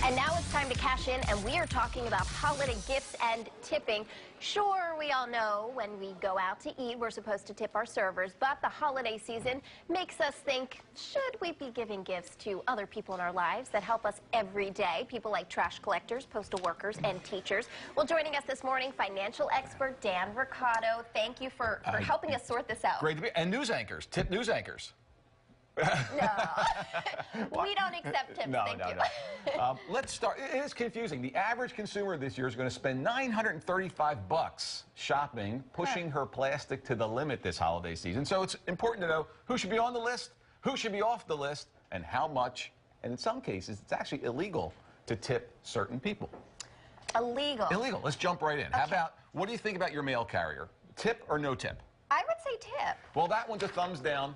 And now it's time to cash in, and we are talking about holiday gifts and tipping. Sure, we all know when we go out to eat, we're supposed to tip our servers, but the holiday season makes us think, should we be giving gifts to other people in our lives that help us every day? People like trash collectors, postal workers, and teachers. Well, joining us this morning, financial expert Dan Riccado. Thank you for helping us sort this out. Great to be, and news anchors, tip news anchors. No, we don't accept tips, thank you. Let's start. It is confusing. The average consumer this year is going to spend $935 shopping, pushing her plastic to the limit this holiday season. So it's important to know who should be on the list, who should be off the list, and how much. And in some cases, it's actually illegal to tip certain people. Illegal? Illegal. Let's jump right in. Okay. How about, what do you think about your mail carrier? Tip or no tip? I would say tip. Well, that one's a thumbs down.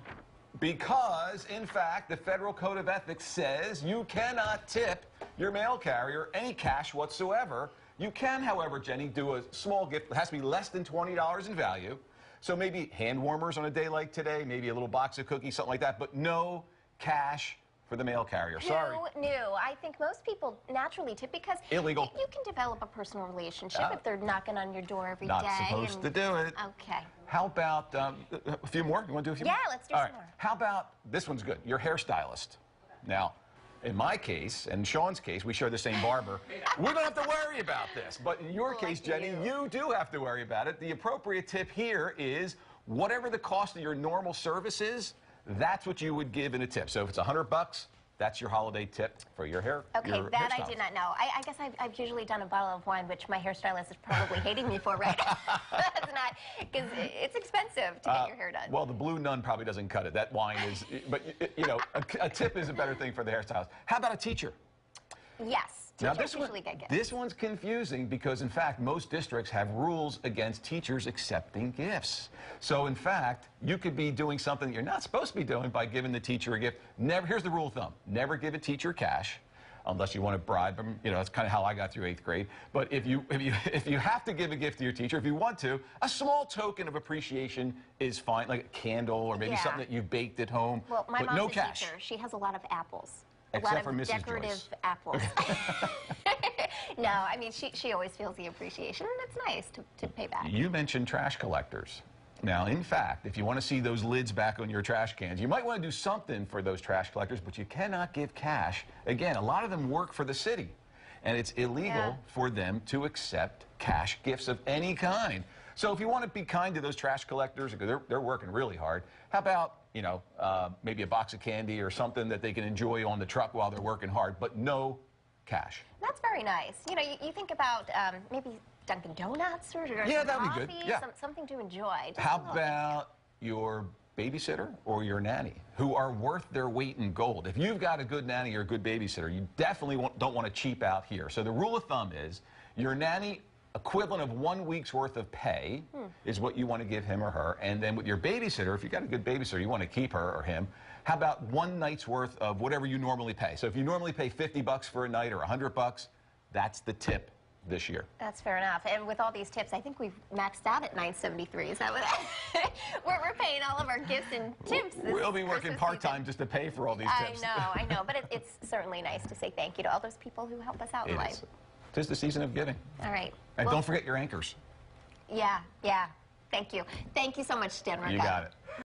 Because, in fact, the Federal Code of Ethics says you cannot tip your mail carrier any cash whatsoever. You can, however, Jenny, do a small gift. It has to be less than $20 in value. So maybe hand warmers on a day like today, maybe a little box of cookies, something like that, but no cash for the mail carrier. Sorry. Who knew? I think most people naturally tip because illegal. You can develop a personal relationship if they're knocking on your door every day. Not supposed to do it. Okay. How about a few more? You want to do a few more? Yeah, let's do some more. How about, this one's good, your hairstylist. Now, in my case, and Sean's case, we share the same barber, we don't have to worry about this. But in your case, Jenny, you do have to worry about it. The appropriate tip here is whatever the cost of your normal service is, that's what you would give in a tip. So if it's $100, that's your holiday tip for your hair. Okay, that I did not know. I guess I've usually done a bottle of wine, which my hairstylist is probably hating me for right now. That's not, because it's expensive to get your hair done. Well, the Blue Nun probably doesn't cut it. That wine is, but you know, a tip is a better thing for the hairstylist. How about a teacher? Yes. Now, Teachers usually get gifts. This one's confusing because, in fact, most districts have rules against teachers accepting gifts. So, in fact, you could be doing something that you're not supposed to be doing by giving the teacher a gift. Never. Here's the rule of thumb. Never give a teacher cash unless you want to bribe them. You know, that's kind of how I got through 8th grade. But if you have to give a gift to your teacher, if you want to, a small token of appreciation is fine, like a candle or maybe something that you baked at home. Well, my but mom's no a cash. teacher. She has a lot of apples. Except for a lot of Mrs. decorative Joyce. apples. No, I mean, she always feels the appreciation, and it's nice to pay back. You mentioned trash collectors. Now, in fact, if you want to see those lids back on your trash cans, you might want to do something for those trash collectors, but you cannot give cash. Again, a lot of them work for the city, and it's illegal for them to accept cash gifts of any kind. So if you want to be kind to those trash collectors, because they're working really hard, how about, you know, maybe a box of candy or something that they can enjoy on the truck while they're working hard, but no cash. That's very nice. You know, you think about maybe Dunkin' Donuts or that'd coffee, be good. Yeah. Something to enjoy. Just How about your babysitter or your nanny, who are worth their weight in gold? If you've got a good nanny or a good babysitter, you definitely don't want to cheap out here. So the rule of thumb is your nanny equivalent of 1 week's worth of pay is what you want to give him or her. And then with your babysitter, if you've got a good babysitter, you want to keep her or him, how about 1 night's worth of whatever you normally pay? So if you normally pay $50 for a night or $100, that's the tip this year. That's fair enough. And with all these tips, I think we've maxed out at $973. Is that what we're paying all of our gifts and tips this We'll be working part-time just to pay for all these tips. I know, but it's certainly nice to say thank you to all those people who help us out in life. Tis the season of giving. All right. And don't forget your anchors. Yeah. Thank you. Thank you so much, Dan Riccado. You got it.